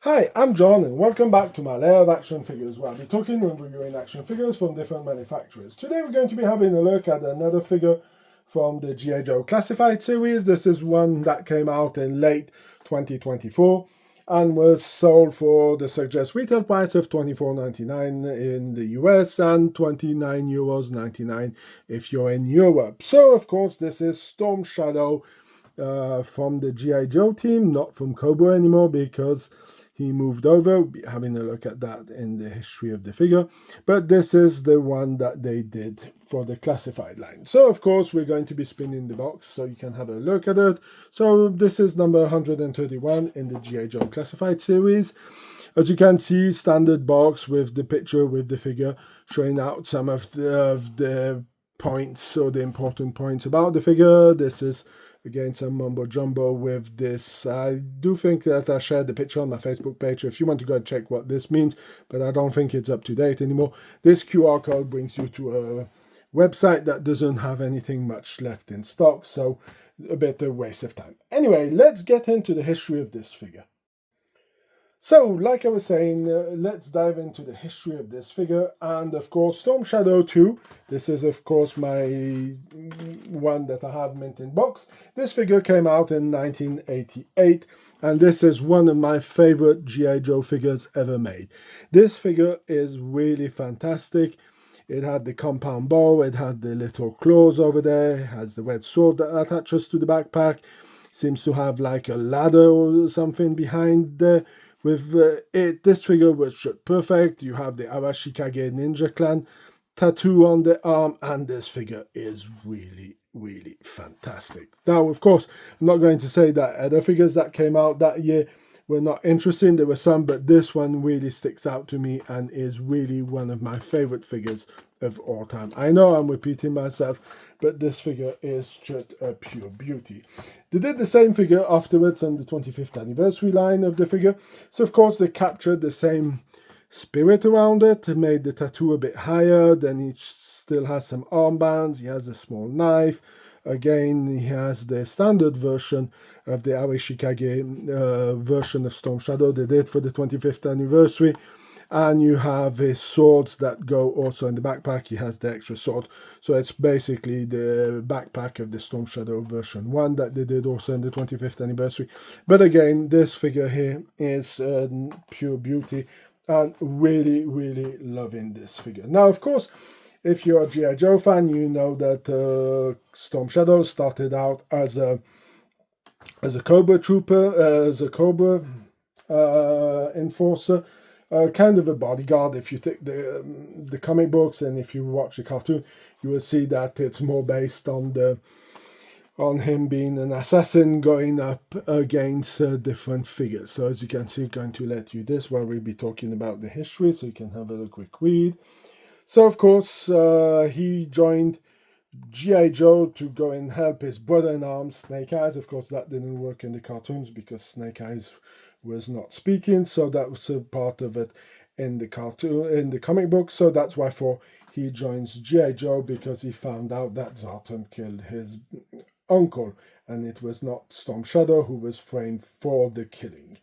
Hi, I'm John and welcome back to my Lair of Action Figures, where I'll be talking and reviewing action figures from different manufacturers. Today we're going to be having a look at another figure from the G.I. Joe Classified series. This is one that came out in late 2024 and was sold for the suggested retail price of $24.99 in the US and €29.99 if you're in Europe. So of course this is Storm Shadow from the G.I. Joe team, not from Cobra anymore because he moved over. We'll be having a look at that in the history of the figure. But this is the one that they did for the classified line. So, of course, we're going to be spinning the box so you can have a look at it. So, this is number 131 in the G.I. Joe Classified series. As you can see, standard box with the picture with the figure showing out some of the points or the important points about the figure. This is again some mumbo jumbo with this. I do think that I shared the picture on my Facebook page if you want to go and check what this means, but I don't think it's up to date anymore. This QR code brings you to a website that doesn't have anything much left in stock, so a bit of waste of time. Anyway, let's get into the history of this figure. So, like I was saying, let's dive into the history of this figure, and of course, Storm Shadow 2. This is, of course, my one that I have mint in box. This figure came out in 1988, and this is one of my favorite G.I. Joe figures ever made. This figure is really fantastic. It had the compound bow, it had the little claws over there, it has the red sword that attaches to the backpack. Seems to have like a ladder or something behind there. With this figure was shot perfect. You have the Arashikage Ninja Clan tattoo on the arm, and this figure is really, really fantastic. Now, of course, I'm not going to say that other figures that came out that year were not interesting. There were some, but this one really sticks out to me and is really one of my favorite figures of all time. I know I'm repeating myself, but this figure is just a pure beauty. They did the same figure afterwards on the 25th anniversary line of the figure. So, of course, they captured the same spirit around it, made the tattoo a bit higher, then he still has some armbands, he has a small knife. Again, he has the standard version of the Arashikage version of Storm Shadow they did for the 25th anniversary. And you have his swords that go also in the backpack. He has the extra sword. So it's basically the backpack of the Storm Shadow version 1 that they did also in the 25th anniversary. But again, this figure here is pure beauty. And really, really loving this figure. Now, of course, if you're a G.I. Joe fan, you know that Storm Shadow started out as a Cobra trooper, as a Cobra enforcer, kind of a bodyguard. If you take the comic books and if you watch the cartoon, you will see that it's more based on him being an assassin going up against different figures. So as you can see, I'm going to let you this while we'll be talking about the history so you can have a quick read. So of course he joined G.I. Joe to go and help his brother-in-arms, Snake Eyes. Of course that didn't work in the cartoons because Snake Eyes was not speaking, so that was a part of it in the cartoon, in the comic book. So that's why he joins G.I. Joe, because he found out that Zartan killed his uncle, and it was not Storm Shadow who was framed for the killing.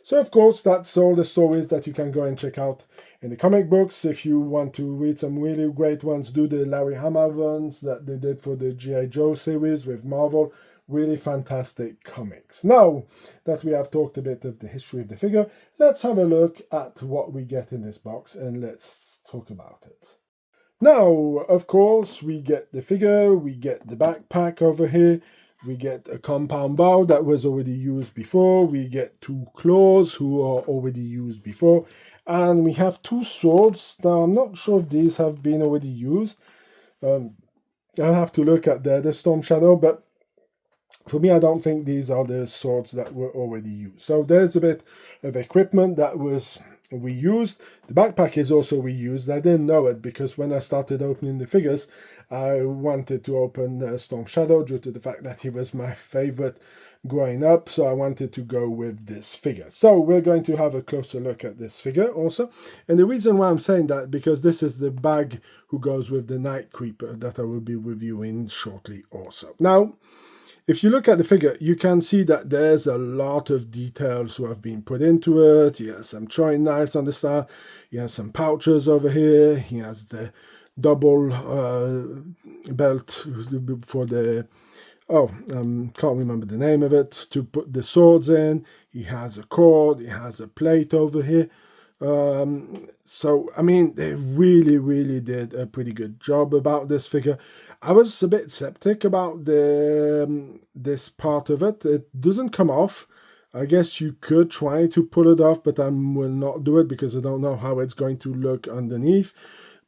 So of course that's all the stories that you can go and check out in the comic books. If you want to read some really great ones, do the Larry Hama ones that they did for the G.I. Joe series with Marvel. Really fantastic comics. Now that we have talked a bit of the history of the figure, let's have a look at what we get in this box and let's talk about it. Now, of course, we get the figure, we get the backpack over here, we get a compound bow that was already used before, we get two claws who are already used before, and we have two swords. Now, I'm not sure if these have been already used. I'll have to look at the Storm Shadow, but for me, I don't think these are the swords that were already used. So there's a bit of equipment that was reused. The backpack is also reused. I didn't know it because when I started opening the figures, I wanted to open Storm Shadow due to the fact that he was my favorite growing up. So I wanted to go with this figure. So we're going to have a closer look at this figure also. And the reason why I'm saying that, because this is the bag who goes with the Night Creeper that I will be reviewing shortly also. Now, if you look at the figure, you can see that there's a lot of details who have been put into it. He has some throwing knives on the side. He has some pouches over here. He has the double belt for the, can't remember the name of it, to put the swords in. He has a cord. He has a plate over here. So, I mean, they really did a pretty good job about this figure. I was a bit skeptic about this part of it. It doesn't come off. I guess you could try to pull it off, but I will not do it because I don't know how it's going to look underneath.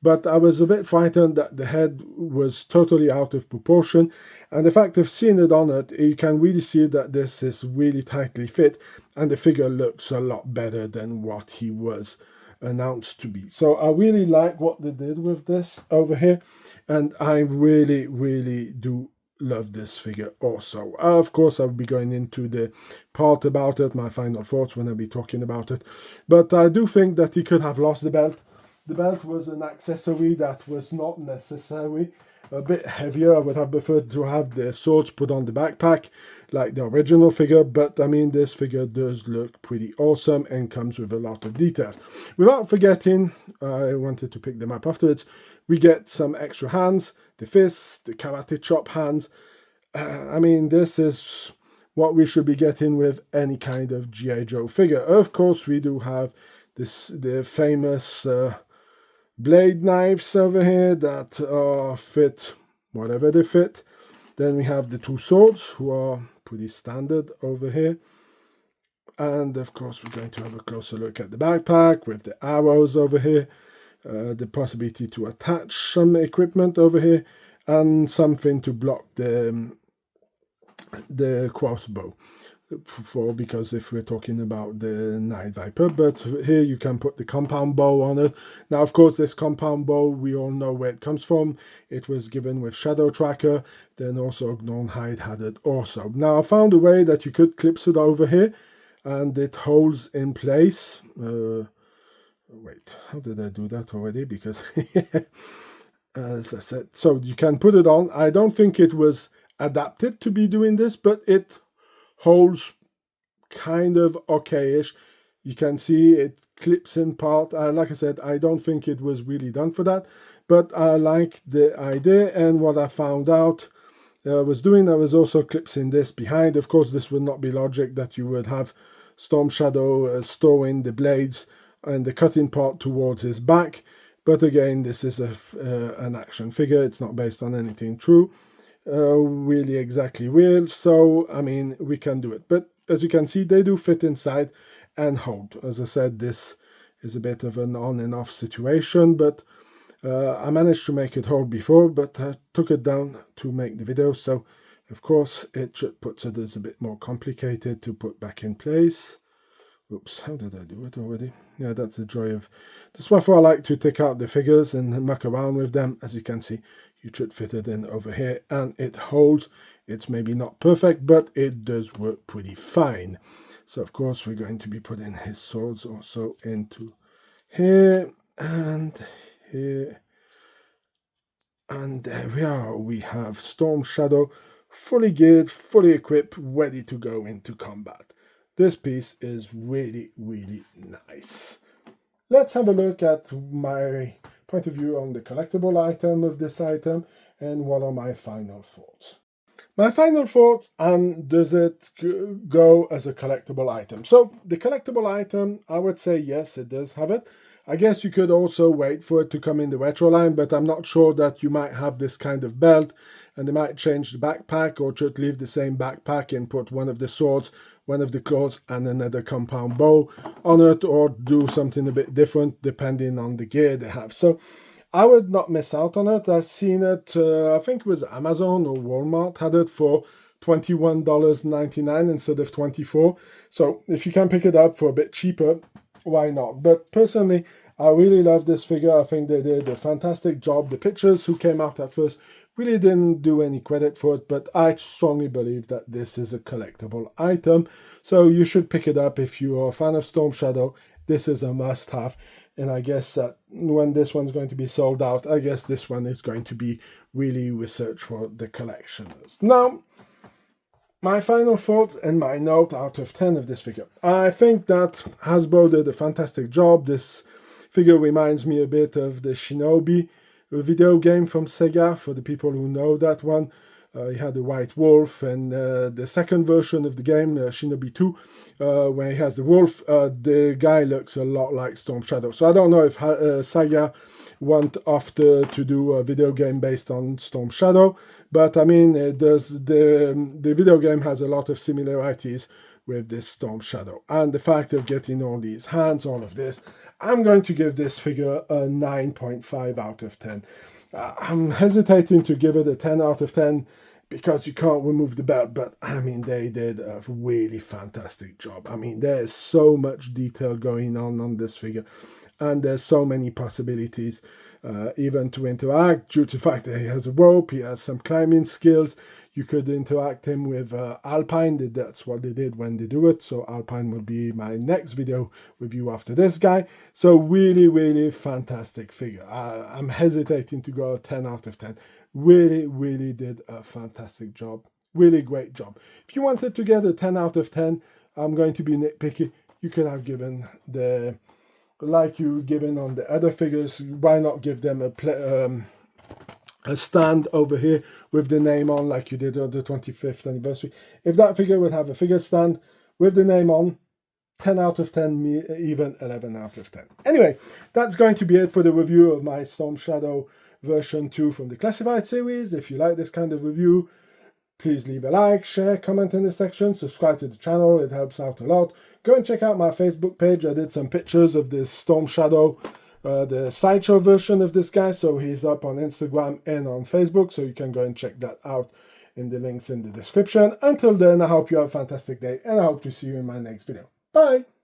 But I was a bit frightened that the head was totally out of proportion. And the fact of seeing it on it, you can really see that this is really tightly fit. And the figure looks a lot better than what he was announced to be. So I really like what they did with this over here. And I really do love this figure also. Of course, I'll be going into the part about it, my final thoughts when I'll be talking about it. But I do think that he could have lost the belt. The belt was an accessory that was not necessary, a bit heavier. I would have preferred to have the swords put on the backpack like the original figure, but I mean, this figure does look pretty awesome and comes with a lot of details. Without forgetting, I wanted to pick them up afterwards, we get some extra hands, the fists, the karate chop hands. I mean, this is what we should be getting with any kind of G.I. Joe figure. Of course, we do have the famous blade knives over here that fit whatever they fit. Then we have the two swords, who are pretty standard over here. And of course, we're going to have a closer look at the backpack with the arrows over here, the possibility to attach some equipment over here, and something to block the crossbow. Because if we're talking about the Night Viper, but here you can put the compound bow on it. Now, of course, this compound bow, we all know where it comes from. It was given with Shadow Tracker, then also Gnome had it also. Now, I found a way that you could clip it over here, and it holds in place. Wait, how did I do that already? Because, as I said, so you can put it on. I don't think it was adapted to be doing this, but it holds kind of okay-ish. You can see it clips in part. Like I said, I don't think it was really done for that, but I like the idea. And what I found out I was doing, there was also clips in this behind. Of course, this would not be logic that you would have Storm Shadow stowing the blades and the cutting part towards his back. But again, this is an action figure. It's not based on anything true. Really exactly real, so I mean, we can do it. But as you can see, they do fit inside and hold. As I said, this is a bit of an on and off situation, but I managed to make it hold before, but I took it down to make the video, so of course it puts it as a bit more complicated to put back in place. Oops, how did I do it already? Yeah, that's the joy of this. Is why I like to take out the figures and muck around with them. As you can see, you should fit it in over here and it holds. It's maybe not perfect, but it does work pretty fine. So of course we're going to be putting his swords also into here and here. And there we are. We have Storm Shadow fully geared, fully equipped, ready to go into combat. This piece is really nice. Let's have a look at my point of view on the collectible item of this item and what are my final thoughts. My final thoughts, and does it go as a collectible item? So the collectible item, I would say yes, it does have it. I guess you could also wait for it to come in the retro line, but I'm not sure that you might have this kind of belt and they might change the backpack or just leave the same backpack and put one of the swords, one of the claws and another compound bow on it, or do something a bit different depending on the gear they have. So I would not miss out on it. I've seen it, I think it was Amazon or Walmart had it for $21.99 instead of $24. So if you can pick it up for a bit cheaper, why not? But personally, I really love this figure. I think they did a fantastic job. The pictures who came out at first really didn't do any credit for it, but I strongly believe that this is a collectible item. So you should pick it up if you are a fan of Storm Shadow. This is a must-have. And I guess that when this one's going to be sold out, I guess this one is going to be really researched for the collectioners. Now, My final thoughts and my note out of 10 of this figure. I think that Hasbro did a fantastic job. This figure reminds me a bit of the Shinobi video game from Sega, for the people who know that one. He had a white wolf, and the second version of the game, Shinobi 2, where he has the wolf, the guy looks a lot like Storm Shadow. So I don't know if Sega want after to do a video game based on Storm Shadow, but I mean, the video game has a lot of similarities with this Storm Shadow. And the fact of getting all these hands, all of this, I'm going to give this figure a 9.5 out of 10. I'm hesitating to give it a 10 out of 10 because you can't remove the belt, but I mean, they did a really fantastic job. I mean, there's so much detail going on this figure, and there's so many possibilities, even to interact, due to the fact that he has a rope, he has some climbing skills. You could interact him with Alpine. That's what they did when they do it. So Alpine will be my next video review after this guy. So really, really fantastic figure. I'm hesitating to go 10 out of 10. Really, really did a fantastic job. Really great job. If you wanted to get a 10 out of 10, I'm going to be nitpicky. You could have given the, like you given on the other figures, why not give them a stand over here with the name on, like you did on the 25th anniversary. If that figure would have a figure stand with the name on, 10 out of 10, even 11 out of 10. Anyway, that's going to be it for the review of my Storm Shadow version 2 from the Classified series. If you like this kind of review, please leave a like, share, comment in the section, subscribe to the channel, it helps out a lot. Go and check out my Facebook page. I did some pictures of this Storm Shadow, the sideshow version of this guy, so he's up on Instagram and on Facebook, so you can go and check that out in the links in the description. Until then, I hope you have a fantastic day, and I hope to see you in my next video. Bye!